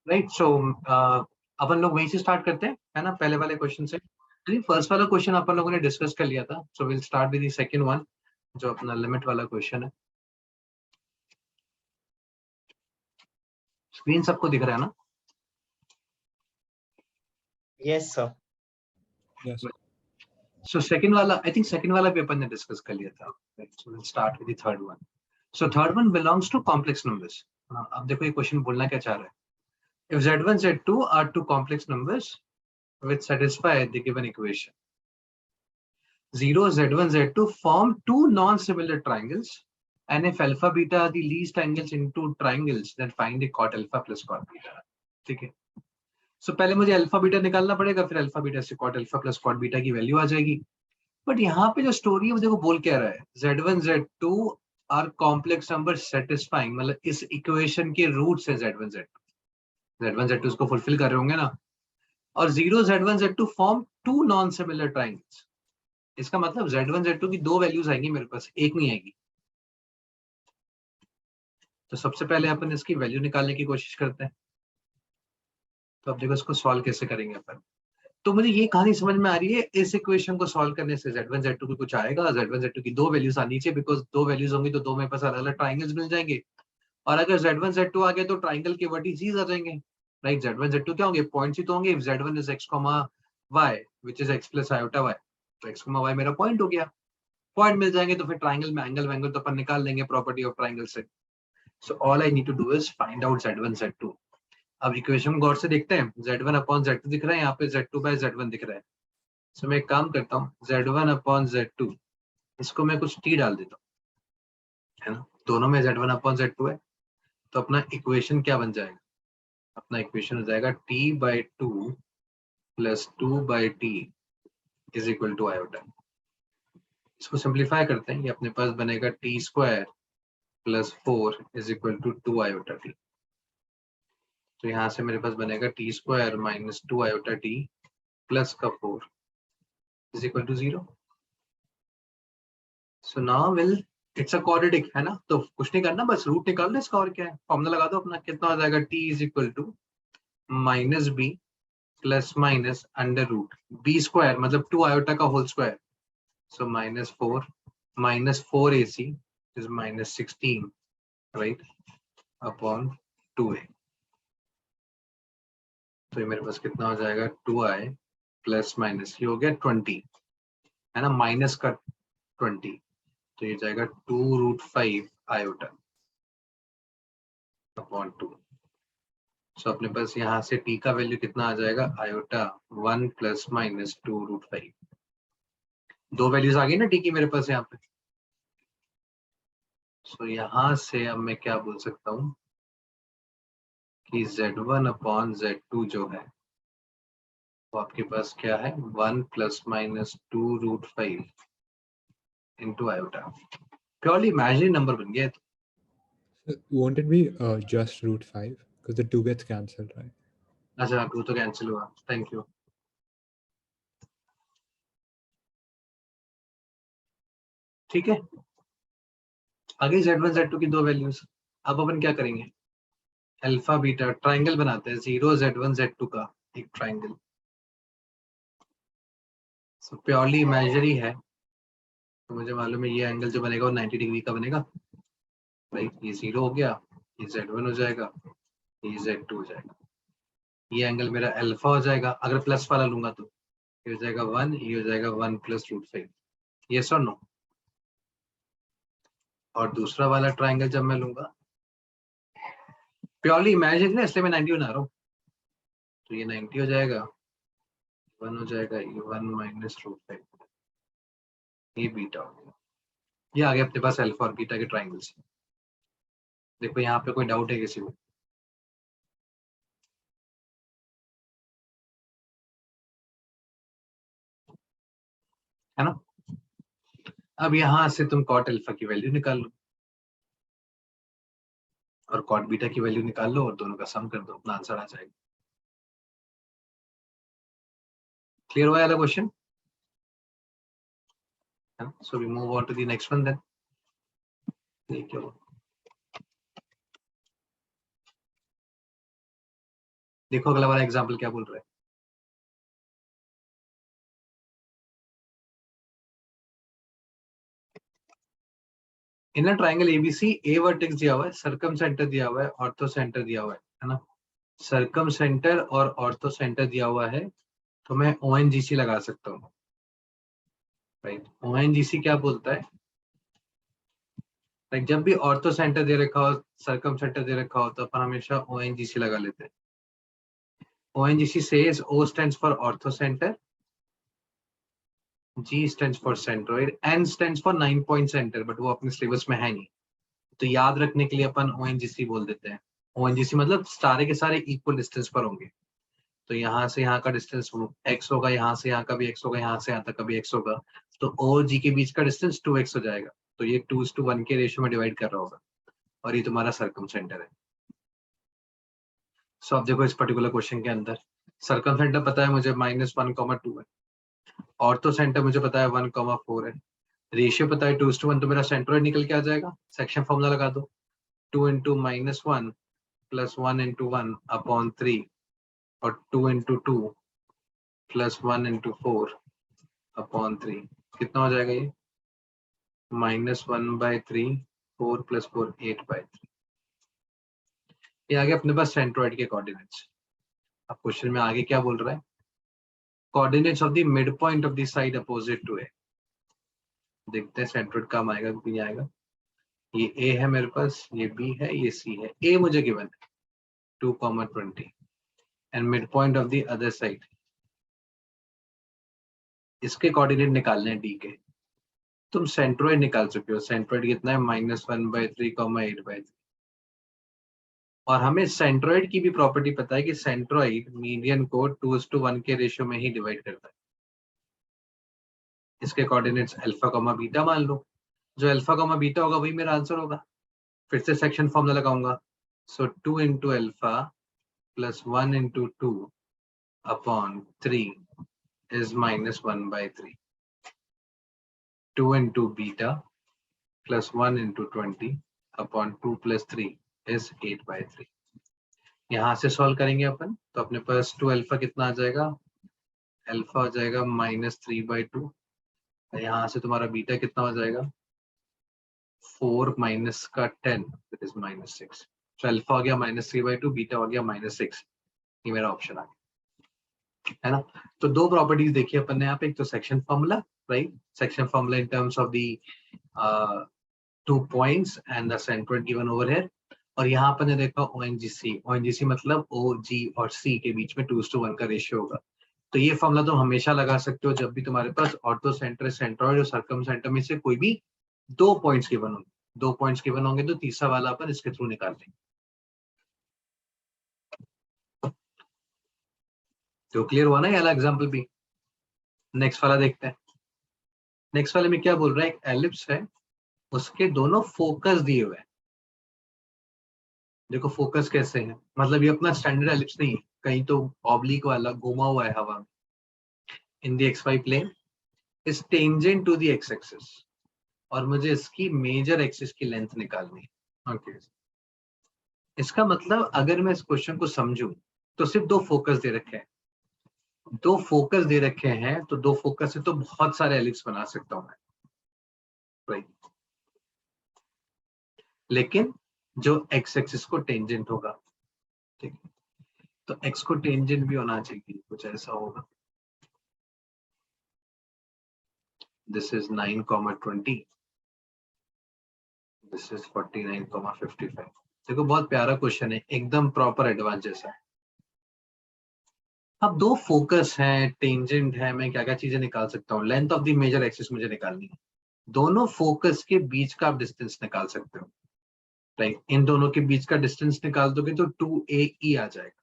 Right. सो अपन लोग वहीं से स्टार्ट करते हैं, है ना, पहले वाले क्वेश्चन से. फर्स्ट वाला क्वेश्चन अपन लोगों ने डिस्कस कर लिया था. So will start with the second one, जो अपना लिमिट वाला क्वेश्चन है. स्क्रीन सबको दिख रहा है ना? Yes sir. Yes. So second वाला, आई थिंक सेकंड वाला भी अपन ने डिस्कस कर लिया था. So will start with the third one. So third one belongs to complex numbers. अब देखो ये क्वेश्चन बोलना क्या चाह रहा है. If Z1, Z2 are two complex numbers which satisfy the given equation, 0, Z1, Z2 form two non-similar triangles, and if alpha beta are the least angles in two triangles, then find the cot alpha plus cot beta. ठीक है. So पहले मुझे alpha beta निकालना पड़ेगा, फिर alpha beta से cot alpha plus cot beta की value आ जाएगी. बट यहाँ पे जो स्टोरी है वो देखो बोल क्या रहा है. Z1, Z2 are complex numbers satisfying, मतलब इस इक्वेशन के रूट्स है Z1, Z2. Z1, Z2 इसको फुलफिल कर रहे होंगे ना. और 0, Z1, Z2 form two non similar triangles. इसका मतलब Z1, Z2 की दो वैल्यूज आएंगी मेरे पास, एक नहीं आएगी. तो सबसे पहले अपन इसकी वैल्यू निकालने की कोशिश करते हैं. तो अब देखो इसको सॉल्व कैसे करेंगे अपन. तो मुझे ये कहानी समझ में आ रही है. इस इक्वेशन को सॉल्व करने से Z1, Z2 की कुछ आएगा. Z1, Z2 की दो वैल्यूज आनी चाहिए, बिकॉज दो वैल्यूज होंगी तो दो मेरे पास अलग अलग ट्राइंगल्स मिल जाएंगे. और अगर Z1, Z2 आ गए तो ट्राइंगल के वर्टिसेस आ जाएंगे. राइट. Z1, Z2 क्या होंगे? पॉइंट्स ही तो होंगे. If Z1 is x, y which is x plus iota y, तो x, y मेरा पॉइंट हो गया. पॉइंट मिल जाएंगे तो फिर ट्राइंगल में एंगल तो अपन निकाल लेंगे प्रॉपर्टी ऑफ ट्राइंगल से. So all I need to do is find out Z1, Z2. अब इक्वेशन गौर से देखते हैं. Z1 अपॉन Z2 दिख रहा है, यहाँ पे Z2 बाय Z1 दिख रहा है. सो मैं एक काम करता हूँ, Z1 अपॉन Z2 इसको मैं कुछ t डाल देता हूँ, है ना. दोनों में Z1 अपॉन Z2 है, तो अपना इक्वेशन क्या बन जाएगा? अपना इक्वेशन हो जाएगा t/2 plus 2/t is equal to iota. इसको सिंप्लीफाई करते हैं. ये अपने पास बनेगा t² plus 4 is equal to 2 iota t. तो यहाँ से मेरे पास बनेगा t² minus 2 iota t plus का 4 is equal to 0. So now will it's a quadratic, है ना. तो कुछ नहीं करना, बस रूट निकाल दो इसका. और क्या है, फॉर्मूला लगा दो अपना. कितना हो जाएगा? t is equal to minus b plus minus under root b² मतलब 2 आयोटा का whole square. So minus 4 AC is minus 16, right, upon 2a. तो ये मेरे पास कितना हो जाएगा? 2i प्लस माइनस ये हो गया 20, है ना, माइनस का 20. तो ये जाएगा 2√5 आयोटा अपॉन 2. सो अपने पास यहाँ से t का वैल्यू कितना आ जाएगा? Iota 1 plus minus 2√5. दो वैल्यूज आ गई ना t की मेरे पास यहाँ पे. सो यहाँ से अब मैं क्या बोल सकता हूँ कि Z1 अपॉन Z2 जो है वो आपके पास क्या है? 1 plus minus 2√5 into iota. Purely imaginary number बन गया. Won't it be just √5 because the 2 gets cancelled, right? अच्छा, 2 तो कैंसिल हुआ. Thank you. ठीक है. आगे Z1, Z2 की दो वैल्यूज. अब अपन क्या करेंगे? अल्फा बीटा ट्राइंगल बनाते हैं. 0, Z1, Z2 का एक ट्राइंगल. सो प्योरली इमेजिनरी है, तो मुझे मालूम है ये एंगल जो बनेगा वो 90 डिग्री का बनेगा. राइट. ये 0 हो गया, ये Z1 हो जाएगा, ये Z2 हो जाएगा. ये एंगल मेरा अल्फा हो जाएगा. अगर प्लस वाला लूंगा तो ये हो जाएगा 1, ये हो जाएगा 1 प्लस √5. यस और नो? और दूसरा वाला ट्राइंगल जब मैं लूंगा, प्योरली इमेजिन है इसलिए मैं 90 बना रहा हूँ. तो ये 90 हो जाएगा, 1 हो जाएगा, ये 1 माइनस √5, ये बीटा हो गया. ये आ गया अपने पास अल्फा और बीटा के ट्राइंगल्स. देखो यहाँ पे कोई डाउट है किसी को? है ना. अब यहाँ से तुम कॉट अल्फा की वैल्यू निकाल लो और कॉट बीटा की वैल्यू निकाल लो और दोनों का सम कर दो, अपना आंसर आ जाएगा. क्लियर हुआ वाला question? So we move on to the next one then. देखिए देखो अगला वाला एग्जाम्पल क्या बोल रहा है। In a triangle ABC A vertex दिया हुआ है, सर्कम सेंटर दिया हुआ है, ऑर्थो सेंटर दिया हुआ है ना। सर्कम सेंटर और ऑर्थो सेंटर दिया हुआ है, तो मैं ओएनजीसी लगा सकता हूँ, राइट। ओएनजीसी क्या बोलता है, लाइक जब भी ऑर्थो सेंटर दे रखा हो, सर्कम सेंटर दे रखा हो, तो अपन हमेशा ओएनजीसी लगा लेते हैं। ONGC says O stands for ortho centre, G stands for centroid, N stands for 9 point center, but वो अपने सिलेबस में है नहीं, तो याद रखने के लिए अपन ओएनजीसी बोल देते हैं। ओएनजीसी मतलब सारे के सारे इक्वल डिस्टेंस पर होंगे, तो यहाँ से यहाँ का डिस्टेंस x होगा, यहाँ से यहाँ का भी x होगा, यहाँ से यहाँ तक का भी x होगा, तो O और G के बीच का डिस्टेंस 2x हो जाएगा, तो ये 2:1 के रेशियो में डिवाइड कर रहा होगा, और ये तुम्हारा सर्कम सेंटर है। सो अब देखो इस पर्टिकुलर क्वेश्चन के अंदर सर्कम सेंटर पता है मुझे -1,2 है, ऑर्थो सेंटर मुझे पता है 1,4 है, रेशियो पता है 2:1, तो मेरा सेंट्रोइड निकल के आ जाएगा। सेक्शन फॉर्मूला लगा दो, 2 × -1 + 1 × 1 अपॉन 3 और 2 × 2 + 1 × 4 अपॉन 3, कितना हो जाएगा ये, -1/3, 4 + 4 8/3। ये आगे अपने पास सेंट्रोइड के कोऑर्डिनेट्स। अब क्वेश्चन में आगे क्या बोल रहा है, coordinates of the mid point of the side opposite to A. देखते हैं सेंट्रोइड कम आएगा कि नहीं आएगा। ये ए है मेरे पास, ये बी है, ये सी है। ए मुझे गिवन है 2,20 and mid point of the other side, इसके कोऑर्डिनेट निकालने हैं डी के। तुम सेंट्रोइड निकाल चुके हो, सेंट्रोइड कितना है -1/3, 8/3, और हमें सेंट्रोइड की भी प्रॉपर्टी पता है कि सेंट्रोइड मीडियन को 2:1 के रेशियो में ही डिवाइड करता है। इसके कोऑर्डिनेट्स अल्फा, बीटा मान लो, जो अल्फा, बीटा होगा वही मेरा आंसर होगा। फिर से सेक्शन फॉर्मूला लगाऊंगा, सो 2 × alpha + 1 × 2 upon 3 is -1/3, 2 × beta + 1 × 20 upon 2 + 3 is 8/3। यहाँ से सॉल्व करेंगे अपन, तो अपने पास 2 अल्फा कितना आ जाएगा, अल्फा हो जाएगा -3/2, यहाँ से तुम्हारा बीटा कितना हो जाएगा, 4 माइनस का 10 that is -6, तो अल्फा हो गया -3/2, बीटा हो गया -6, ये मेरा ऑप्शन आ गया, है ना। तो दो प्रॉपर्टीज देखी अपन ने यहाँ पे, एक तो section formula, right, section formula in terms of the 2 points and the centroid given over here, और यहाँ पर ने देखा ओएनजीसी। ओएनजीसी मतलब ओ, जी और सी के बीच में 2:1 का रेशियो होगा। तो ये फॉर्मूला तुम हमेशा लगा सकते हो जब भी तुम्हारे पास ऑर्थो सेंटर, सेंट्रोइड और सर्कम सेंटर में से कोई भी 2 पॉइंट्स गिवन होंगे। 2 पॉइंट्स गिवन होंगे तो तीसरा वाला अपन इसके थ्रू निकाल लेंगे। तो क्लियर हुआ ना ये वाला एग्जाम्पल भी। नेक्स्ट वाला देखते हैं। नेक्स्ट वाले में क्या बोल रहा है, एक एलिप्स है, उसके दोनों फोकस दिए हुए हैं। देखो फोकस कैसे है, मतलब ये अपना स्टैंडर्ड एलिप्स नहीं है, कहीं तो ऑब्लिक वाला घुमा हुआ है हवा में। In the XY plane is tangent to the X axis, और मुझे इसकी मेजर एक्सिस की लेंथ निकालनी है। ओके, इसका मतलब अगर मैं इस क्वेश्चन को समझूं तो सिर्फ 2 फोकस दे रखे हैं। 2 फोकस दे रखे हैं, तो 2 फोकस से तो बहुत सारे एलिप्स बना सकता हूं मैं, राइट। लेकिन जो एक्स एक्सिस को टेंजेंट होगा, ठीक है, तो एक्स को टेंजेंट भी होना चाहिए, कुछ ऐसा होगा। This is 9,20, this is 49,55। देखो बहुत प्यारा क्वेश्चन है, एकदम प्रॉपर एडवांस जैसा। अब 2 फोकस हैं, टेंजेंट है, मैं क्या क्या चीजें निकाल सकता हूँ। Length of the major axis मुझे निकालनी है, दोनों फोकस के बीच का आप डिस्टेंस निकाल सकते हो, राइट। इन दोनों के बीच का डिस्टेंस निकाल दोगे तो 2AE आ जाएगा।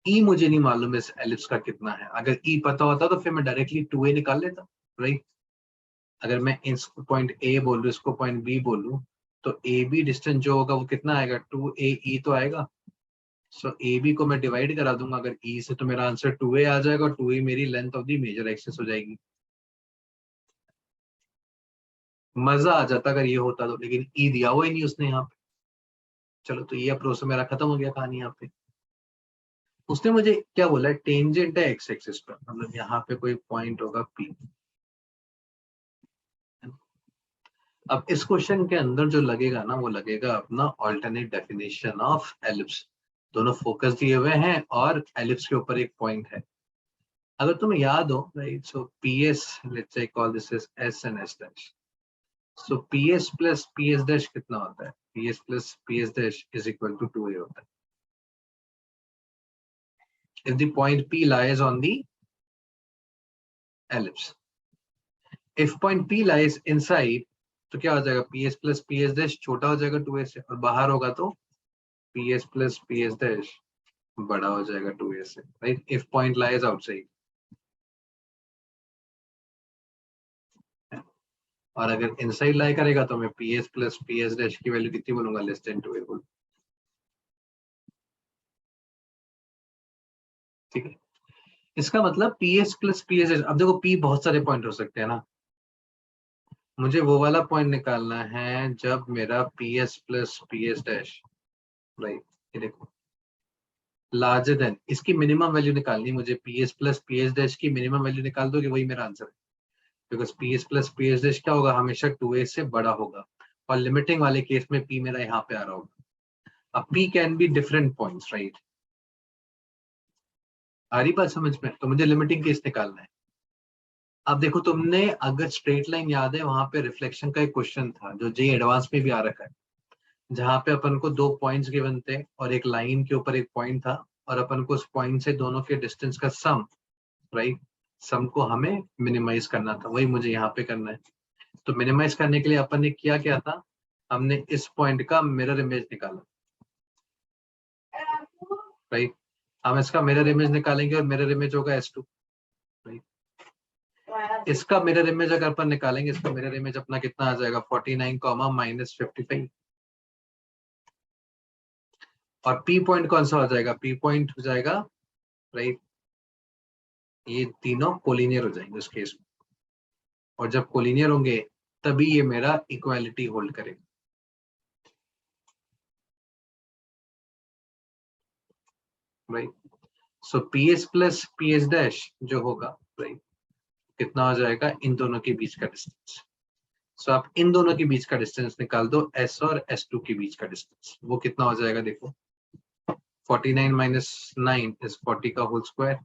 ई मुझे नहीं मालूम इस एलिप्स का कितना है, अगर ई पता होता तो फिर मैं डायरेक्टली 2A निकाल लेता, राइट। अगर मैं इसको पॉइंट ए बोलूं, इसको पॉइंट बी बोलूं, तो ए बी डिस्टेंस जो होगा वो कितना आएगा, 2AE तो आएगा। सो ए बी को मैं डिवाइड करा दूंगा अगर ई से, तो मेरा आंसर 2A आ जाएगा, और 2A मेरी length of the major axis हो जाएगी। मजा आ जाता अगर ये होता तो, लेकिन ई दिया हुआ ही नहीं उसने यहाँ पे। चलो, तो ये अप्रोच मेरा खत्म हो गया कहानी यहाँ पे। उसने मुझे क्या बोला है, टेंजेंट है एक्स एक्सिस पर, मतलब यहाँ पे कोई पॉइंट होगा पी। अब इस क्वेश्चन के अंदर जो लगेगा ना, वो लगेगा अपना ऑल्टरनेट डेफिनेशन ऑफ एलिप्स। दोनों फोकस दिए हुए हैं और एलिप्स के ऊपर एक पॉइंट है। अगर तुम्हें याद हो, right, so P S, let's say call this is S and S dash. So P S plus P S dash कितना होता है? P S plus P S dash is equal to 2a होता है। If the point P lies on the ellipse, if point P lies inside, तो क्या हो जाएगा? P S plus P S dash छोटा हो जाएगा 2a से, और बाहर होगा तो P S plus P S dash बड़ा हो जाएगा 2a से, right? If point lies outside. और अगर इनसाइड लाई करेगा तो मैं P S plus P S dash की वैल्यू कितनी बोलूंगा? लेस देन 2a बोल। ठीक है, इसका मतलब P S plus P S dash. अब देखो पी बहुत सारे पॉइंट हो सकते हैं ना, मुझे वो वाला पॉइंट निकालना है जब मेरा P S plus P S dash, right, ये देखो लार्जर देन, इसकी मिनिमम वैल्यू निकालनी मुझे। P S plus P S dash की मिनिमम वैल्यू निकाल दोगे, वही मेरा आंसर है। Because P S plus P S dash क्या होगा? हमेशा 2a से बड़ा होगा, और लिमिटिंग वाले केस में p मेरा यहाँ पे आ रहा होगा। अब p can be different points, right? आ रही बात समझ में? तो मुझे लिमिटिंग केस निकालना है। अब देखो, तुमने अगर स्ट्रेट लाइन याद है, वहां पे रिफ्लेक्शन का एक क्वेश्चन था जो जे एडवांस में भी आ रखा है, जहां पे अपन को 2 पॉइंट्स गिवन थे और एक लाइन के ऊपर एक पॉइंट था, और अपन को उस पॉइंट से दोनों के डिस्टेंस का सम, राइट, सम को हमें मिनिमाइज करना था। वही मुझे यहाँ पे करना है। तो मिनिमाइज करने के लिए अपन ने किया क्या था? हमने इस पॉइंट का मिरर इमेज निकाला, राइट? हम इसका मिरर इमेज निकालेंगे और मिरर इमेज होगा S2, राइट? इसका मिरर इमेज अगर अपन निकालेंगे, इसका मिरर इमेज अपना कितना आ जाएगा? 49 माइनस 55। और P पॉइंट कौन सा हो जाएगा? P पॉइंट हो जाएगा, राइट, ये तीनों कोलिनियर हो जाएंगे उस केस में। और जब कोलिनियर होंगे तभी ये मेरा इक्वालिटी होल्ड करेगा, right? So P S plus P S dash जो होगा, राइट, कितना हो जाएगा? इन दोनों के बीच का डिस्टेंस। सो आप इन दोनों के बीच का डिस्टेंस निकाल दो, S और S2 के बीच का डिस्टेंस। वो कितना हो जाएगा? देखो 49 माइनस 9 इज 40 का whole square,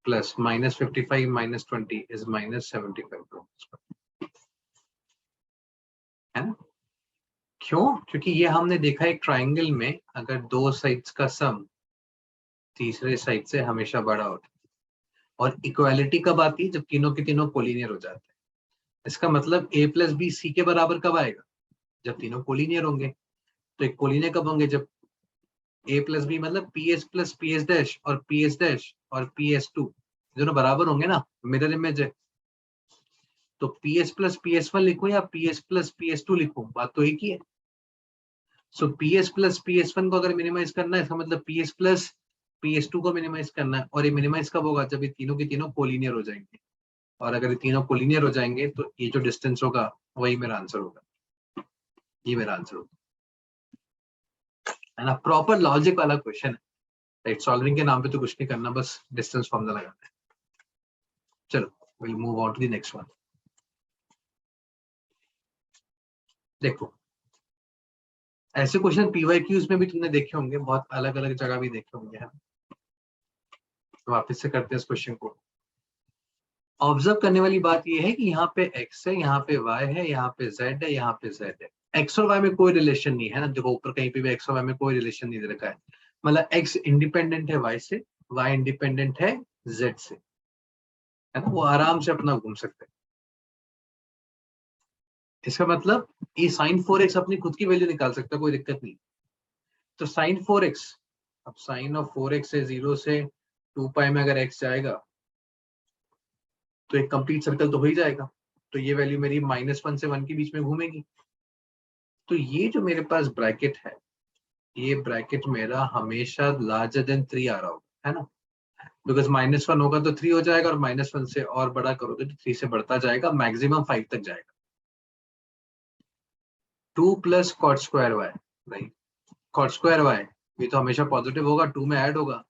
plus minus 55 minus 20 is minus 75 का होल स्क्वायर, है ना? क्यों? क्योंकि ये हमने देखा एक ट्राइंगल में अगर दो साइड्स का सम तीसरे साइड से हमेशा बड़ा होता है। और इक्वालिटी कब आती है? जब तीनों के तीनों कोलिनियर हो जाते हैं। इसका मतलब a प्लस बी सी के बराबर कब आएगा? जब तीनों कोलिनियर होंगे। तो एक कोलिनियर कब होंगे? जब a प्लस बी मतलब P S plus P S dash और पी एस डैश और पी एस टू दोनों बराबर होंगे ना, मिरर इमेज है। तो P S plus P S one लिखूं या P S plus P S two लिखूं, बात तो एक ही है। सो P S plus P S one को अगर मिनिमाइज करना है, इसका मतलब P S plus P S two को मिनिमाइज करना है। और ये मिनिमाइज कब होगा? जब ये तीनों के तीनों कोलिनियर हो जाएंगे। और अगर ये तीनों कोलिनियर हो जाएंगे तो ये जो डिस्टेंस होगा वही मेरा आंसर होगा। ये मेरा आंसर होगा, है ना? प्रॉपर लॉजिक वाला क्वेश्चन है, राइट? सॉल्विंग के नाम पे तो कुछ नहीं करना, बस डिस्टेंस फॉर्मूला लगाना है। चलो will move on to the next one. देखो ऐसे क्वेश्चन पीवाईक्यूज में भी तुमने देखे होंगे, बहुत अलग अलग जगह भी देखे होंगे, है। तो वापस से करते हैं इस क्वेश्चन को। ऑब्जर्व करने वाली बात यह है कि यहाँ पे x है, यहाँ पे y है, यहाँ पे z है, यहाँ पे z है। x और y में कोई रिलेशन नहीं है ना, देखो ऊपर कहीं पे भी x और y में कोई रिलेशन नहीं दे रखा है। मतलब x इंडिपेंडेंट है y से, y इंडिपेंडेंट है z से, है ना? वो आराम से अपना घूम सकते हैं। इसका मतलब ये साइन 4x अपनी खुद की वैल्यू निकाल सकता है, कोई दिक्कत नहीं। तो साइन 4x, अब साइन ऑफ 4x से 0 से 2 पाई में अगर x जाएगा तो एक कंप्लीट सर्कल तो हो ही जाएगा। तो ये वैल्यू मेरी -1 से 1 के बीच में घूमेगी। तो ये जो मेरे पास ब्रैकेट है, ये ब्रैकेट मेरा हमेशा लार्जर देन 3 आ रहा होगा, है ना? बिकॉज -1 होगा तो 3 हो जाएगा, और -1 से और बड़ा करोगे तो 3 से बढ़ता जाएगा, मैक्सिमम 5 तक जाएगा। 2 plus cot square y, right? Cot square y ये तो हमेशा पॉजिटिव होगा, 2 में ऐड होगा,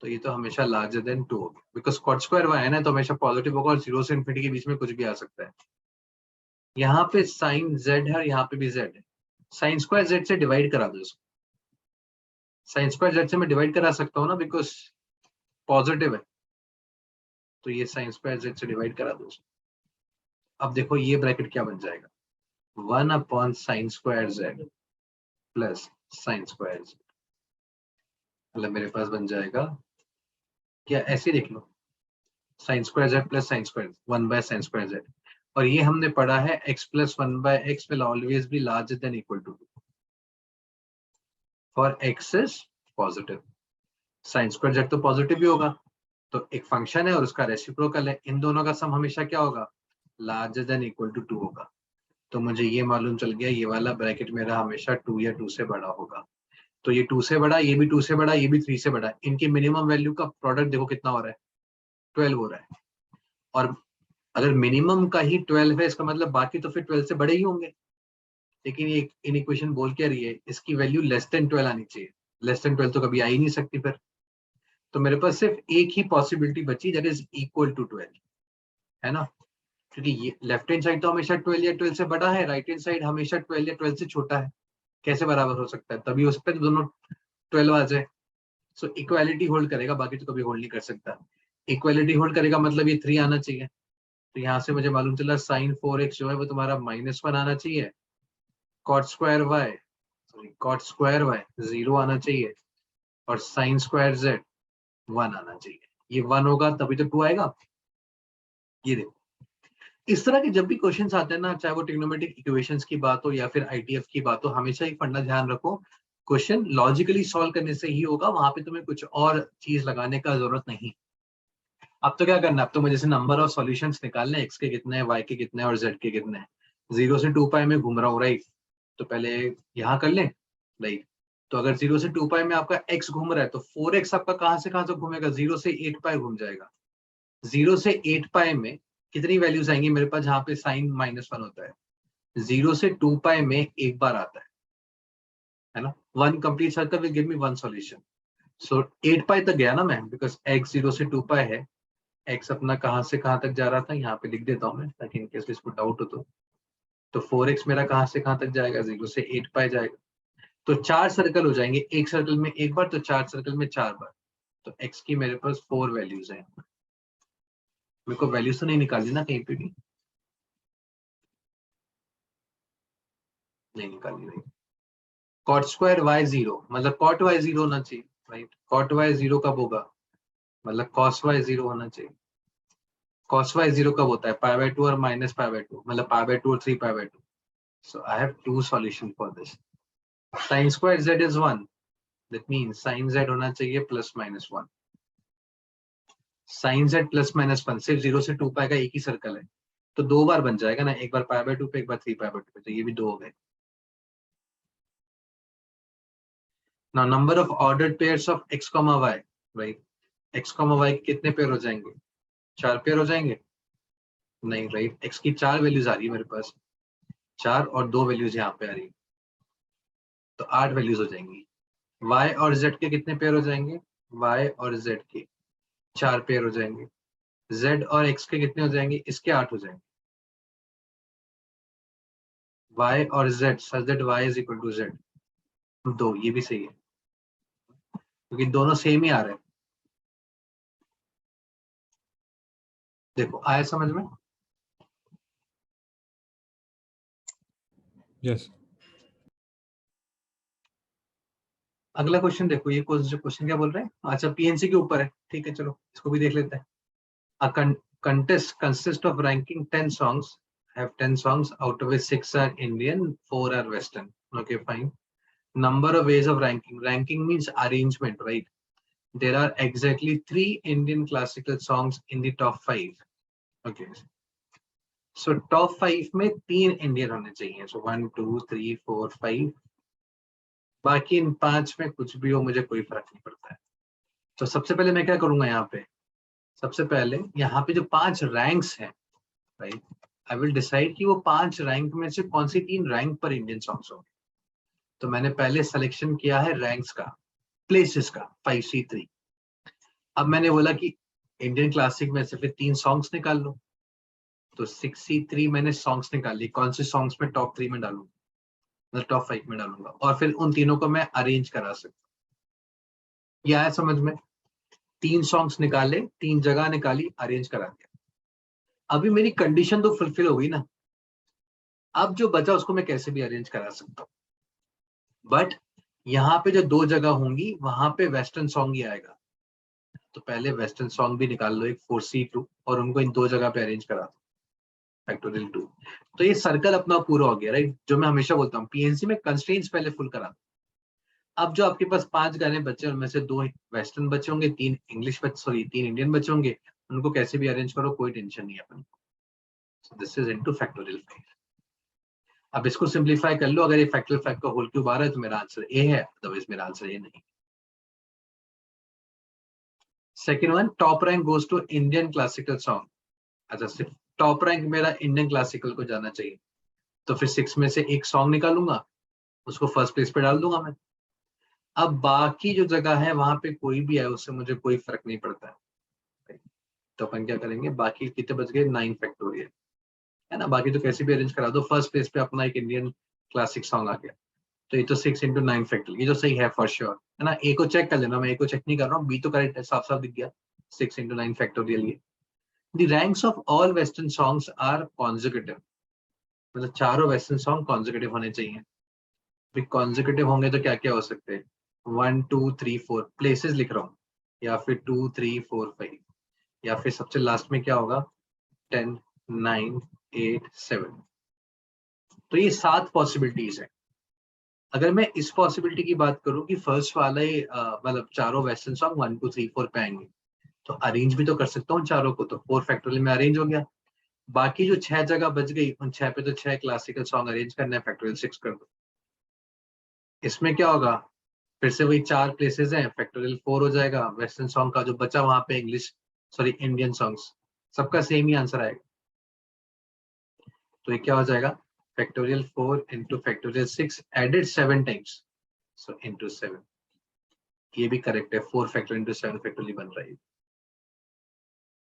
तो ये तो हमेशा लार्जर देन 2 होगा, बिकॉज कॉट स्क्वायर y है ना, तो हमेशा पॉजिटिव होगा और 0 से इन्फिनिटी के बीच में कुछ भी आ सकता है। यहाँ पे साइन z है और यहाँ पे भी z है, साइन स्क्वायर z से डिवाइड करा दो इसको, साइन स्क्वायर z से मैं डिवाइड करा सकता हूँ ना, बिकॉज पॉजिटिव है, तो ये साइन स्क्वायर z से डिवाइड करा दो इसको। अब देखो ये ब्रैकेट क्या बन जाएगा, 1 upon sine square z plus sine square z, मतलब मेरे पास बन जाएगा क्या, ऐसे देख लो, sine square z plus sine square 1 by sine square z, और ये हमने पढ़ा है x plus 1 by x will always be larger than equal to for x is positive, sine square z तो पॉजिटिव ही होगा, तो एक फंक्शन है और उसका रेसिप्रोकल है, इन दोनों का सम हमेशा क्या होगा, लार्जर देन इक्वल टू 2 होगा। तो मुझे ये मालूम चल गया, ये वाला ब्रैकेट मेरा हमेशा 2 या 2 से बड़ा होगा, तो ये 2 से बड़ा, ये भी 2 से बड़ा, ये भी 3 से बड़ा, इनकी मिनिमम वैल्यू का प्रोडक्ट देखो कितना हो रहा है, 12 हो रहा है, और अगर मिनिमम का ही 12 है, इसका मतलब बाकी तो फिर 12 से बड़े ही होंगे, लेकिन ये इन इक्वेशन बोल क्या रही है, इसकी वैल्यू लेस देन 12 आनी चाहिए, लेस देन 12 तो कभी आ ही नहीं सकती फिर, तो मेरे पास सिर्फ एक ही पॉसिबिलिटी बची, दैट इज इक्वल टू 12, है ना, क्योंकि ये लेफ्ट हैंड साइड तो हमेशा 12 या 12 से बड़ा है, राइट हैंड साइड हमेशा 12 या 12 से छोटा है, कैसे बराबर हो सकता है, तभी उस पर दोनों 12 आ जाए, सो इक्वालिटी होल्ड करेगा, बाकी तो कभी होल्ड नहीं कर सकता, इक्वालिटी होल्ड करेगा मतलब ये 3 आना चाहिए, तो यहाँ से मुझे मालूम चला साइन 4x जो है वो तुम्हारा -1 आना चाहिए, कॉट स्क्वायर y 0 आना चाहिए, और साइन स्क्वायर z 1 आना चाहिए, ये 1 होगा तभी तो 2 आएगा। ये देखो, इस तरह के जब भी क्वेश्चंस आते हैं ना, चाहे वो ट्रिग्नोमेट्रिक इक्वेशंस की बात हो या फिर आईटीएफ की बात हो, हमेशा एक फंडा ध्यान रखो, क्वेश्चन लॉजिकली सॉल्व करने से ही होगा, वहां पे तुम्हें कुछ और चीज लगाने का जरूरत नहीं। अब तो क्या करना है, अब तो मुझे जैसे नंबर ऑफ सॉल्यूशंस निकालने हैं, x के कितने हैं, y के कितने हैं और z के कितने हैं, 0 से 2 पाई में घूम रहा हूँ, राइट, तो पहले यहाँ कर लें, राइट, तो अगर 0 से 2 पाई में आपका x घूम रहा है, तो 4x आपका कहाँ से कहाँ तक घूमेगा, 0 से 8 पाई घूम जाएगा, 0 से 8 पाई में कितनी वैल्यूज आएंगी मेरे पास, जहाँ पे साइन -1 होता है, 0 से 2 पाई में एक बार आता है ना, 1 complete circle will give me 1 solution, so 8 pi तक गया ना मैं, बिकॉज x 0 से 2 पाई है, x अपना कहाँ से कहाँ तक जा रहा था, यहाँ पे लिख देता हूँ मैं ताकि इनकेस इसको डाउट हो तो 4x मेरा कहाँ से कहाँ तक जाएगा, 0 से 8 पाई जाएगा, तो 4 सर्कल हो जाएंगे, एक सर्कल में एक बार, तो 4 सर्कल में 4 बार, तो x की मेरे पास 4 वैल्यूज हैं, मेरे को वैल्यूज तो नहीं निकाली ना कहीं पे भी, नहीं निकाली, नहीं, कॉट स्क्वायर y 0 मतलब कॉट y 0 होना चाहिए, राइट, कॉट y 0 कब होगा, मतलब कॉस y 0 होना चाहिए, कॉस y 0 कब होता है, π/2 और -π/2, मतलब π/2 और 3π/2, so I have 2 solution for this, sin square z is 1, that means sin z होना चाहिए +-1, sin z +-1 सिर्फ 0 से 2 पाई का एक ही सर्कल है, तो 2 बार बन जाएगा ना, एक बार π/2 पे, एक बार 3π/2 पे, तो ये भी 2 हो गए। Now number of ordered pairs of x, y, right, x, y कितने पेयर हो जाएंगे, 4 पेयर हो जाएंगे, नहीं, राइट, x की 4 वैल्यूज आ रही है मेरे पास, 4 और 2 वैल्यूज यहाँ पे आ रही है, तो 8 वैल्यूज हो जाएंगी, y और z के कितने पेयर हो जाएंगे, y और z के 4 पेयर हो जाएंगे, z और x के कितने हो जाएंगे, इसके 8 हो जाएंगे, y और z such that y is equal to z 2, ये भी सही है क्योंकि दोनों सेम ही आ रहे हैं, देखो आया समझ में। Yes. अगला क्वेश्चन देखो, ये क्वेश्चन क्या बोल रहे हैं, अच्छा पीएनसी के ऊपर है, ठीक है, चलो इसको भी देख लेते हैं। A contest consists of ranking 10 songs, have 10 songs, out of which 6 are Indian, 4 are Western. Okay, fine. Number of ways of ranking. Ranking means arrangement, right? There are exactly 3 Indian classical songs in the top 5. Okay. So top 5 में 3 Indian होने चाहिए. So 1, 2, 3, 4, 5. बाकी इन 5 में कुछ भी हो मुझे कोई फर्क नहीं पड़ता है। तो सबसे पहले मैं क्या करूंगा यहाँ पे, सबसे पहले यहाँ पे जो 5 रैंक्स हैं, राइट, आई विल डिसाइड कि वो 5 रैंक में से कौन सी 3 रैंक पर इंडियन सॉन्ग्स होंगे। तो मैंने पहले सिलेक्शन किया है रैंक्स का, प्लेसेस का 5C3। अब मैंने बोला कि इंडियन क्लासिक में से फिर 3 सॉन्ग्स निकाल लो, तो 6C3 मैंने सॉन्ग्स निकाल ली, कौन से सॉन्ग्स में टॉप 3 में डालूंगा, मतलब टॉप 5 में डालूंगा, और फिर उन तीनों को मैं अरेंज करा सकता हूँ। ये आया समझ में? 3 सॉन्ग्स निकाले, 3 जगह निकाली, अरेंज करा दिया। अभी मेरी कंडीशन तो फुलफिल हो गई ना, अब जो बचा उसको मैं कैसे भी अरेंज करा सकता हूँ, बट यहाँ पे जो 2 जगह होंगी वहां पे वेस्टर्न सॉन्ग ही आएगा, तो पहले वेस्टर्न सॉन्ग भी निकाल लो एक 4C2 और उनको इन 2 जगह पे अरेंज करा दो फैक्टोरियल 2। तो ये सर्कल अपना पूरा हो गया, राइट? जो मैं हमेशा बोलता हूँ पीएनसी में कंस्ट्रेंट्स पहले फुल करा दो। अब जो आपके पास 5 गाने बचे उनमें से 2 वेस्टर्न बचे होंगे, 3 इंग्लिश सॉरी 3 इंडियन बचे होंगे, उनको कैसे भी अरेंज करो, कोई टेंशन नहीं है अपन को। This is into factorial 5। अब इसको सिंप्लीफाई कर लो, अगर ये फैक्टोरियल 5 का होल क्यूब आ रहा है तो मेरा आंसर ए है, अदरवाइज मेरा आंसर ए नहीं। Second one, top rank goes to Indian classical song. अच्छा, सिर्फ टॉप रैंक मेरा इंडियन क्लासिकल को जाना चाहिए, तो फिर 6 में से एक सॉन्ग निकालूंगा, उसको फर्स्ट प्लेस पे डाल दूंगा मैं। अब बाकी जो जगह है वहां पे कोई भी है उससे मुझे कोई फर्क नहीं पड़ता है, तो अपन क्या करेंगे, बाकी कितने बच गए, 9 फैक्टोरियल है ना, बाकी तो कैसे भी अरेंज करा दो। फर्स्ट प्लेस पे अपना एक इंडियन क्लासिक सॉन्ग आ गया, तो ये तो 6 इंटू 9 फैक्टोरियल, ये तो सही है फॉर श्योर, है ना। ए को चेक कर लेना, मैं ए को चेक नहीं कर रहा हूँ, बी तो करेक्ट है, साफ साफ दिख गया 6 इंटू 9 फैक्टोरियल। ये the ranks of all western songs are consecutive, मतलब चारों वेस्टर्न सॉन्ग कॉन्जिक्यूटिव होने चाहिए। फिर कॉन्जिक्यूटिव होंगे तो क्या क्या हो सकते हैं, 1 2 3 4 प्लेसेस लिख रहा हूँ, या फिर 2 3 4 5, या फिर सबसे लास्ट में क्या होगा 10 9 8 7। तो ये 7 पॉसिबिलिटीज है। अगर मैं इस पॉसिबिलिटी की बात करूं कि फर्स्ट वाले मतलब चारों वेस्टर्न सॉन्ग 1 2 3 4 पे आएंगे, तो अरेंज भी तो कर सकता हूँ चारों को, तो 4 फैक्टोरियल में अरेंज हो गया। बाकी जो 6 जगह बच गई उन 6 पे तो 6 क्लासिकल सॉन्ग अरेंज करना है, फैक्टोरियल 6 कर दो। इसमें क्या होगा, फिर से वही 4 प्लेसेस हैं, फैक्टोरियल 4 हो जाएगा। वेस्टर्न सॉन्ग का जो बचा वहां पे इंग्लिश सॉरी इंडियन सॉन्ग्स, सबका सेम ही आंसर आएगा। तो ये क्या हो जाएगा, factorial 4 into factorial 6 added 7 times, so into 7। ये भी करेक्ट है, 4 फैक्टोरियल इंटू 7 फैक्टोरियल बन रहा है।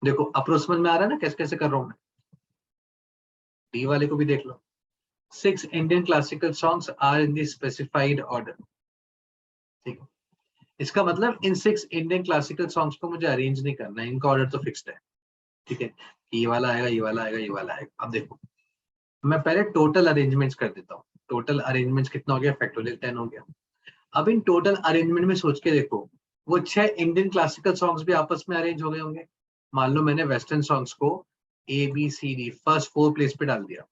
देखो अप्रोच समझ में आ रहा है ना कैसे कैसे कर रहा हूं मैं। डी वाले को भी देख लो, 6 Indian classical songs are in the specified order. ठीक है, इसका मतलब इन 6 इंडियन क्लासिकल सॉन्ग्स को मुझे अरेंज नहीं करना है, इनका ऑर्डर तो फिक्स्ड है। ठीक है, ये वाला आएगा, ये वाला आएगा, ये वाला आएगा। अब देखो मैं पहले टोटल अरेंजमेंट्स कर देता हूँ। टोटल अरेंजमेंट्स कितना हो गया, फैक्टोरियल 10 हो गया। अब इन टोटल अरेंजमेंट में सोच के देखो, वो 6 इंडियन क्लासिकल सॉन्ग्स भी आपस में अरेंज हो गए होंगे। मान लो मैंने वेस्टर्न सॉन्ग्स को ABCD फर्स्ट 4 प्लेस पे डाल दिया,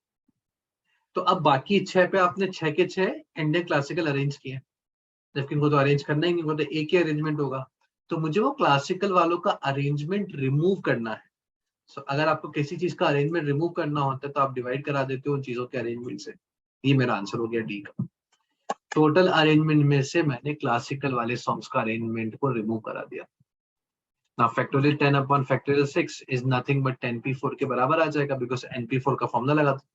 तो अब बाकी 6 पे आपने 6 के 6 इंडियन क्लासिकल अरेंज किए, जबकि इनको तो अरेंज करना ही नहीं, वो तो एक ही अरेंजमेंट होगा। तो मुझे वो क्लासिकल वालों का अरेंजमेंट रिमूव करना है। So, अगर आपको किसी चीज का अरेंजमेंट रिमूव करना होता है तो आप डिवाइड करा देते हो उन चीजों के अरेंजमेंट से। ये मेरा आंसर हो गया डी का। टोटल अरेंजमेंट में से मैंने क्लासिकल वाले सॉन्ग्स का अरेंजमेंट को रिमूव करा दिया। Now factorial 10 upon factorial 6 is nothing but 10p4 के बराबर आ जाएगा, बिकॉज np4 का फॉर्मूला लगा दो,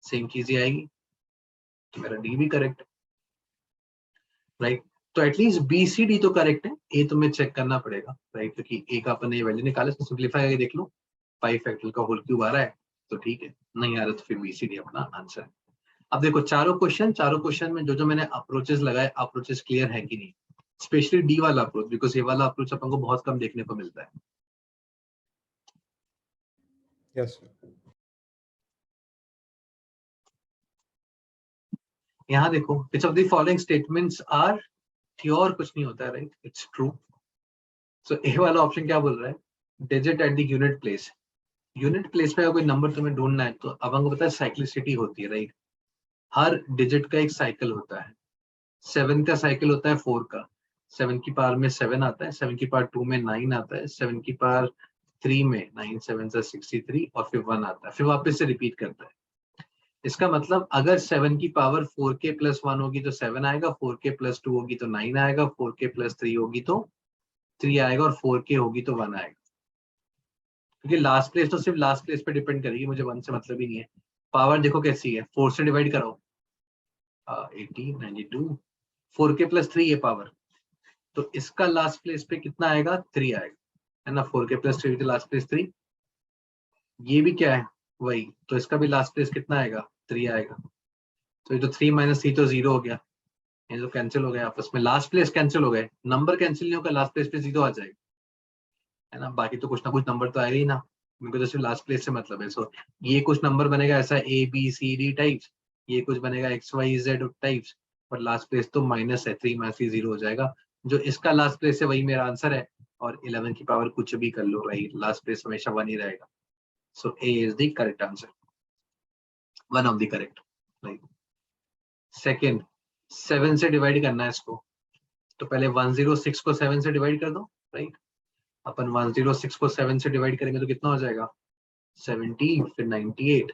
सेम चीज ही आएगी। तो मेरा डी भी करेक्ट है, राइट। तो एटलीस्ट BCD तो करेक्ट है, ए तो मैं चेक करना पड़ेगा, राइट, क्योंकि ए का अपन ये वैल्यू निकाले, तो सिंप्लीफाई करके देख लो 5 फैक्टोरियल का होल क्यूब आ रहा है तो ठीक है, नहीं आ रहा तो फिर BCD अपना आंसर है। अब देखो चारों क्वेश्चन में जो जो मैंने अप्रोचेस लगाए, अप्रोचेस क्लियर है कि नहीं, स्पेशली डी वाला अप्रोच, बिकॉज ये वाला अप्रोच अपन को बहुत कम देखने को मिलता है। Yes, sir. यहाँ देखो, which of the following statements are sure कुछ नहीं होता है, राइट, इट्स ट्रू। सो ए वाला ऑप्शन क्या बोल रहा है, digit at the unit place. Unit place पे कोई नंबर तुम्हें ढूंढना है तो अब हमको पता है साइक्लिसिटी होती है, राइट। हर डिजिट का एक साइकिल होता है। 7 का साइकिल होता है 4 का, 7 की पावर में 7 आता है, 7 की पावर 2 में 9 आता है, 7 की पावर 3 में 9 7 से 63 और फिर 1 आता है, फिर वापस से रिपीट करता है। इसका मतलब अगर 7 की पावर 4k प्लस 1 होगी तो 7 आएगा, 4k प्लस 2 होगी तो 9 आएगा, 4k प्लस 3 होगी तो 3 आएगा, और 4k होगी तो 1 आएगा। क्योंकि लास्ट प्लेस तो सिर्फ लास्ट प्लेस पे डिपेंड करेगी, मुझे 1 से मतलब ही नहीं है। पावर देखो कैसी है, 4 से डिवाइड करो 80 92, 4k प्लस 3 है पावर, तो इसका लास्ट प्लेस पे कितना आएगा, 3 आएगा, है ना। 4k + 3 last place 3। ये भी क्या है, वही, तो इसका भी लास्ट प्लेस कितना आएगा, 3 आएगा। तो ये तो 3 - 3 तो 0 हो गया, ये तो कैंसिल हो गया आपस में, लास्ट प्लेस कैंसिल हो गए, नंबर कैंसिल नहीं होगा, लास्ट प्लेस पे 0 आ जाएगा, है ना। बाकी तो कुछ ना कुछ नंबर तो आएगा ही ना, मेरे को तो सिर्फ लास्ट प्लेस से मतलब है। सो ये कुछ नंबर बनेगा ऐसा ABCD टाइप्स, ये कुछ बनेगा XYZ टाइप्स, पर लास्ट प्लेस तो माइनस है, 3 - 3 0 हो जाएगा। जो इसका लास्ट प्लेस है वही मेरा आंसर है, और 11 की पावर कुछ भी कर लो, राइट, लास्ट प्लेस हमेशा 1 ही रहेगा। सो A is the correct answer, 1 of the correct, right. Second, 7 से डिवाइड करना है इसको, तो पहले 106 को 7 से डिवाइड कर दो, राइट। अपन 106 को 7 से डिवाइड करेंगे तो कितना हो जाएगा, 70, फिर 98,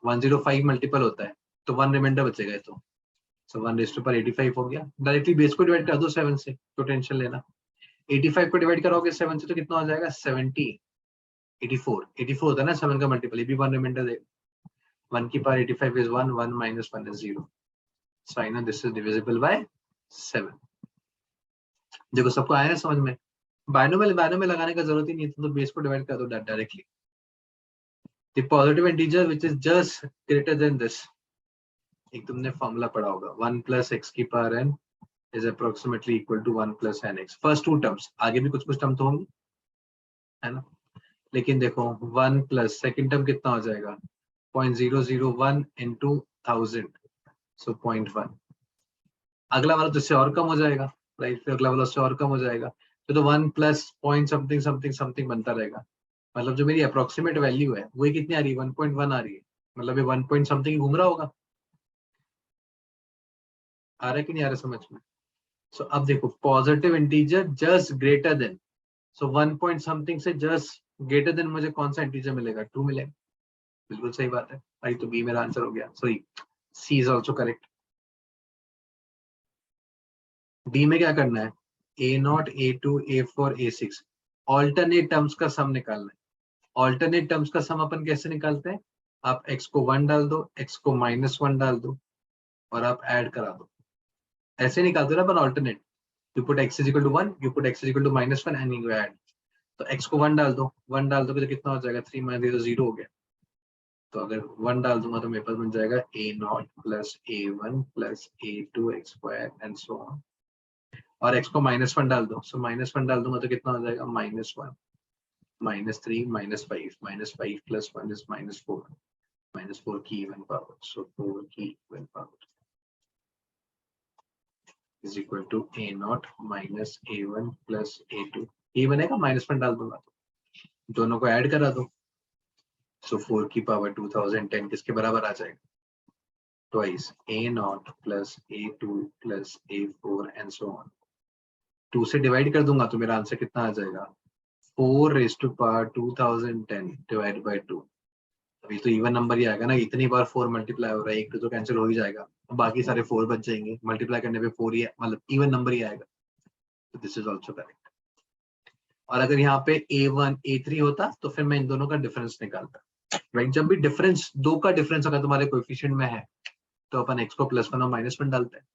105 मल्टीपल होता है, तो 1 रिमाइंडर बचेगा, तो सो 1 हो गया। डायरेक्टली बेस को डिवाइड कर दो 7 से, तो टेंशन लेना। 85 को डिवाइड करोगे 7 से तो कितना हो जाएगा, 70, 84 होता है ना 7 का मल्टीपल, ये भी 1 रिमाइंडर देगा। 1 की power 85 is 1, 1 - 1 is 0, so I know this is divisible by 7। देखो सबको आया ना समझ में, बायनोमियल में लगाने का जरूरत ही नहीं है, तो बेस को डिवाइड कर दो directly. The positive integer which is just greater than this, एक तुमने फॉर्मूला पढ़ा होगा, 1 + x की power n is approximately equal to 1 + nx। First 2 terms, आगे भी कुछ टर्म तो होंगे, है ना। लेकिन देखो 1 प्लस सेकंड टर्म कितना हो जाएगा, 0.001 into 1000, so 0.1। अगला वाला तो इससे और कम हो जाएगा, राइट, फिर अगला वाला उससे और कम हो जाएगा, तो 1 plus point something something something बनता रहेगा। मतलब जो मेरी अप्रोक्सीमेट वैल्यू है वही कितनी आ रही है, 1.1 आ रही है, मतलब ये 1 पॉइंट समथिंग घूम रहा होगा। आ रहा है कि नहीं आ रहा समझ में। सो अब देखो positive integer just greater than, so 1 point something से जस्ट ग्रेटर देन मुझे कौन सा इंटीजर मिलेगा, 2 मिलेगा। बिल्कुल सही बात है भाई, तो बी मेरा आंसर हो गया, sorry C is also correct. D में क्या करना है, A0, A2, A4, A6 alternate terms का सम निकालना है। ऑल्टरनेट टर्म्स का सम अपन कैसे निकालते हैं, आप x को 1 डाल दो, x को -1 डाल दो, और आप ऐड करा दो, ऐसे निकालते हो ना अपन alternate. You put x = 1, you put x = -1 and you add. तो x को 1 डाल दो, 1 डाल दोगे तो कितना हो जाएगा, 3 - 0 0 हो गया। तो अगर 1 डाल दूंगा तो मेरे पास बन जाएगा A0 + A1 + A2x² and so on. और x को -1 डाल दो, सो -1 डाल दूंगा तो कितना हो जाएगा, -1 -3 -5 -5 + 1 is -4, -4 की इवन पावर, सो 4 की even power is equal to A0 - A1 + A2। ये बनेगा, -1 डाल दूंगा तो दोनों को ऐड करा दो, सो 4 की पावर 2010 किसके बराबर आ जाएगा, twice A0 + A2 + A4 and so on. 2 से डिवाइड कर दूंगा तो मेरा आंसर कितना आ जाएगा, 4⁻2010 डिवाइड बाय 2। अभी तो इवन नंबर ही आएगा ना, इतनी बार 4 मल्टीप्लाई हो रहा है, एक तो कैंसिल हो ही जाएगा, बाकी सारे 4 बच जाएंगे, मल्टीप्लाई करने पे 4 ही मतलब इवन नंबर ही आएगा। तो दिस इज ऑल्सो करेक्ट। और अगर यहाँ पे A1 A3 होता तो फिर मैं इन दोनों का डिफरेंस निकालता, राइट। जब भी डिफरेंस, दो का डिफरेंस अगर तुम्हारे कोएफिशिएंट में है तो अपन x को +1 और -1 डालते हैं।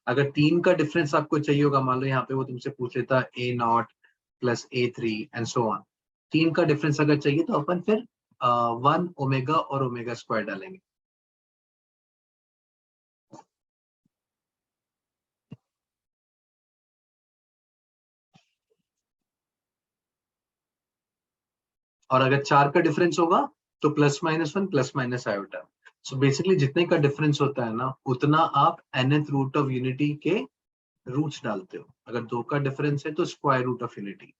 अगर 3 का डिफरेंस आपको चाहिए होगा, मान लो यहाँ पे वो तुमसे पूछ लेता A0 + A3 and so on, 3 का डिफरेंस अगर चाहिए तो अपन फिर 1 ओमेगा और ओमेगा² डालेंगे। और अगर 4 का डिफरेंस होगा तो +-1 + आयोटा। सो बेसिकली जितने का डिफरेंस होता है ना, उतना आप nth रूट ऑफ यूनिटी के रूट्स डालते हो। अगर 2 का डिफरेंस है तो square root of unity,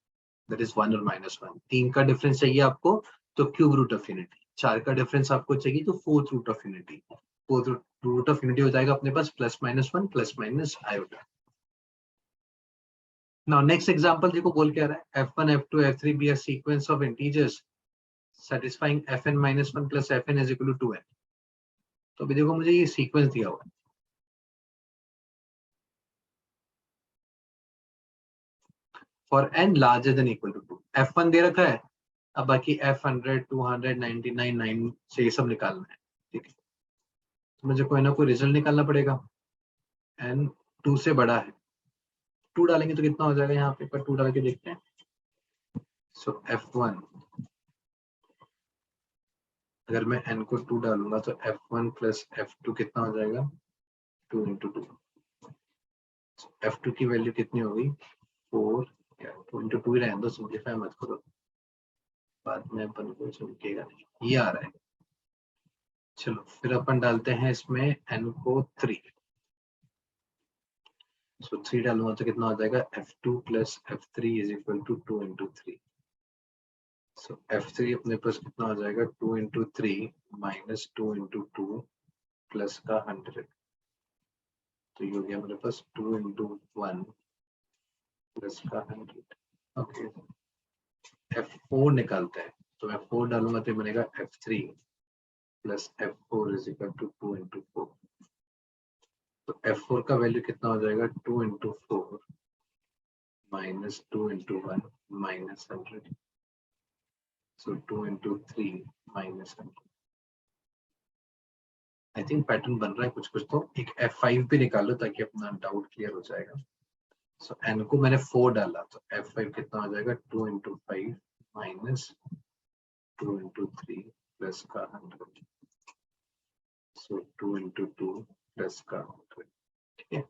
that is 1 और -1। 3 का डिफरेंस चाहिए आपको तो क्यूब रूट ऑफ यूनिटी। 4 का डिफरेंस आपको चाहिए तो fourth root of unity. Fourth root of unity हो जाएगा अपने पास +-1 + आयोटा। Now next example देखो बोल क्या रहा है, f1 f2 f3 be a sequence of integers satisfying fn - 1 + fn is equal to 2n। तो अभी देखो मुझे ये सीक्वेंस दिया हुआ है, for n larger than equal to 2। f1 दे रखा है, अब बाकी f100 200 99 9 से ये सब निकालना है, ठीक है। तो मुझे कोई ना कोई रिजल्ट निकालना पड़ेगा, n 2 से बड़ा है, 2 डालेंगे तो कितना हो जाएगा, यहाँ पे पर 2 डाल के देखते हैं। सो F1, अगर मैं n को 2 डालूंगा तो F1 प्लस F2 कितना हो जाएगा, 2 इंटू 2। F2 की वैल्यू कितनी होगी, 4, 2 इंटू 2 ही रहने दो, सिंप्लीफाई मत करो, बाद में अपन को चमकेगा नहीं, ये आ रहा है। चलो फिर अपन डालते हैं इसमें n को 3। सो 3 डालूंगा तो कितना हो जाएगा, F2 plus F3 is equal to 2 into 3। So F3 अपने पास कितना हो जाएगा, 2 इंटू 3 माइनस 2 इंटू 2 प्लस का 100, तो ये हो गया मेरे पास 2 इंटू 1 प्लस का 100। ओके, F4 निकालते हैं, तो मैं 4 डालूंगा तो बनेगा F3 plus F4 is equal to 2 into 4। तो F4 का वैल्यू कितना हो जाएगा, 2 into 4 minus 2 into 1 minus 100। So 2 into 3 minus 100। I think pattern बन रहा है कुछ कुछ, तो एक F5 भी निकालो ताकि अपना डाउट क्लियर हो जाएगा। सो n को मैंने 4 डाला तो F5 कितना हो जाएगा, 2 इंटू 5 माइनस 2 इंटू 3 प्लस का 100। सो 2 इंटू 2 प्लस का 100। ठीक है,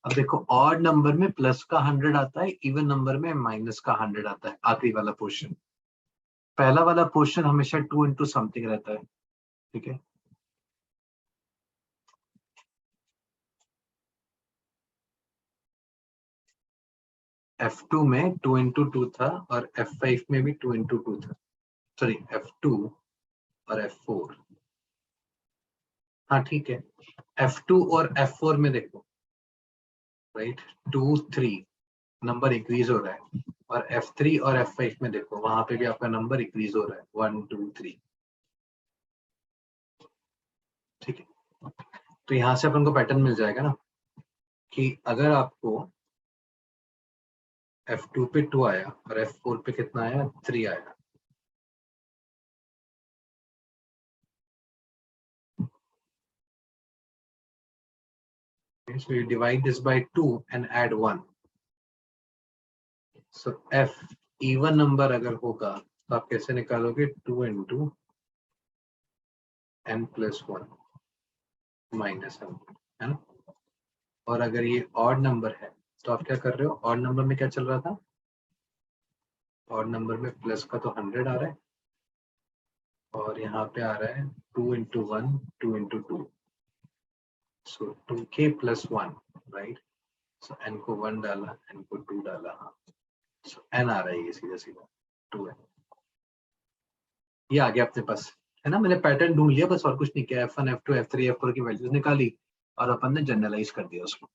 अब देखो ऑड नंबर में प्लस का 100 आता है, इवन नंबर में माइनस का 100 आता है। आखिरी वाला पोर्शन, पहला वाला पोर्शन हमेशा 2 इंटू समथिंग रहता है। ठीक है, F2 में 2 इंटू 2 था और F5 में भी 2 इंटू 2 था, सॉरी F2 और F4। हाँ ठीक है, F2 और F4 में देखो, राइट, 2 3 नंबर इंक्रीज हो रहा है, और F3 और F5 में देखो, वहां पे भी आपका नंबर इंक्रीज हो रहा है, 1 2 3। ठीक है, तो यहाँ से अपन को पैटर्न मिल जाएगा ना कि अगर आपको F2 पे 2 आया और F4 पे कितना आया, 3 आया, so you divide this by 2 and add 1. So F even number अगर होगा तो आप कैसे निकालोगे, 2 इंटू n प्लस 1 माइनस 100, है ना। और अगर ये ऑड नंबर है तो आप क्या कर रहे हो, ऑड नंबर में क्या चल रहा था, ऑड नंबर में प्लस का तो 100 आ रहा है, और यहाँ पे आ रहा है 2 इंटू 1 2 इंटू 2, सो 2k प्लस 1, राइट। सो n को 1 डाला, n को 2 डाला, हाँ, सो n आ रहा है, ये सीधा सीधा 2n, ये आ गया अपने पास, है ना। मैंने पैटर्न ढूंढ लिया बस, और कुछ नहीं किया। F1 F2 F3 F4 की वैल्यूज निकाली और अपन ने जनरलाइज कर दिया उसको,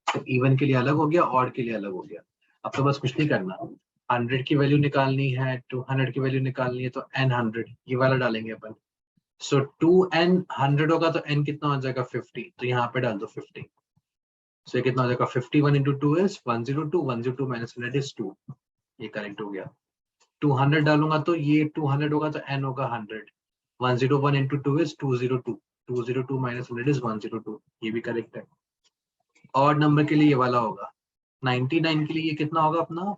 तो इवन के लिए अलग हो गया, ऑड के लिए अलग हो गया। अब तो बस कुछ नहीं करना, 100 की वैल्यू निकालनी है, 200 की वैल्यू निकालनी है, तो n 100 ये वाला डालेंगे अपन। सो 2n 100 होगा तो n कितना हो जाएगा, 50, तो यहाँ पे डाल दो 50। सो ये कितना हो जाएगा, 51 इंटू 2 इज 102, 102 माइनस 100 इज 2, ये करेक्ट हो गया। 200 डालूंगा तो ये 200 होगा तो n होगा 100, 101 इंटू 2 इज 202, 202 माइनस 100 इज 102, ये भी करेक्ट है। ऑड नंबर के लिए ये वाला होगा, 99 के लिए ये कितना होगा अपना,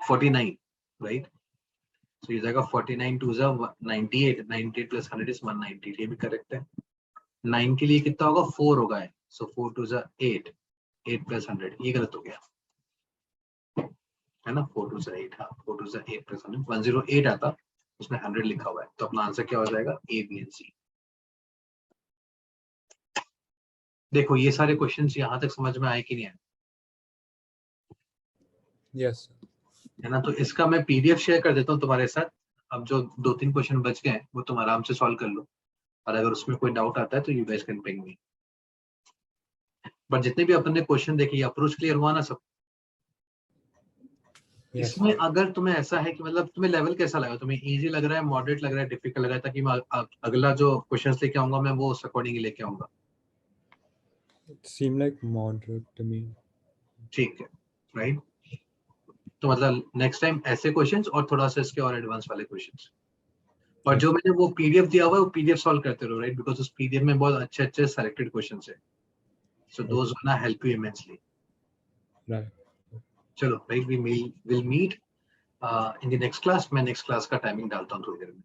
49, राइट। सो ये जाएगा 49 2 जा 98, 98 प्लस 100 इज 190, ये भी करेक्ट है। 9 के लिए कितना होगा, 4 होगा, सो 4 2 जा 8, 8 प्लस 100, ये गलत हो गया, है ना। 4 2 जा 8, हाँ 4 2 जा 8 प्लस 100 108 आता, उसमें 100 लिखा हुआ है, तो अपना आंसर क्या हो जाएगा, ए बी एंड सी। देखो ये सारे क्वेश्चंस यहाँ तक समझ में आए कि नहीं आए, Yes. है ना। तो इसका मैं पीडीएफ शेयर कर देता हूँ तुम्हारे साथ, अब जो 2-3 क्वेश्चन बच गए हैं वो तुम आराम से सॉल्व कर लो, और अगर उसमें कोई डाउट आता है तो you guys can ping me. But जितने भी अपन ने क्वेश्चन देखे, अप्रोच क्लियर हुआ ना सब। Yes. इसमें अगर तुम्हें ऐसा है कि मतलब तुम्हें लेवल कैसा लगा, तुम्हें इजी लग रहा है, मॉडरेट लग रहा है, डिफिकल्ट लग रहा है, ताकि मैं अगला जो क्वेश्चंस लेके आऊंगा मैं वो उस अकॉर्डिंगली लेके आऊंगा। It seemed like moderate to me. ठीक है, राइट। तो मतलब नेक्स्ट टाइम ऐसे क्वेश्चंस और थोड़ा सा इसके और एडवांस वाले क्वेश्चंस, और जो मैंने वो पीडीएफ दिया हुआ है वो पीडीएफ सॉल्व करते रहो, राइट, बिकॉज उस पीडीएफ में बहुत अच्छे अच्छे सेलेक्टेड क्वेश्चंस है, so those gonna help you immensely. Right. चलो भाई, we will meet in the next class. मैं नेक्स्ट क्लास का टाइमिंग डालता हूँ थोड़ी देर में.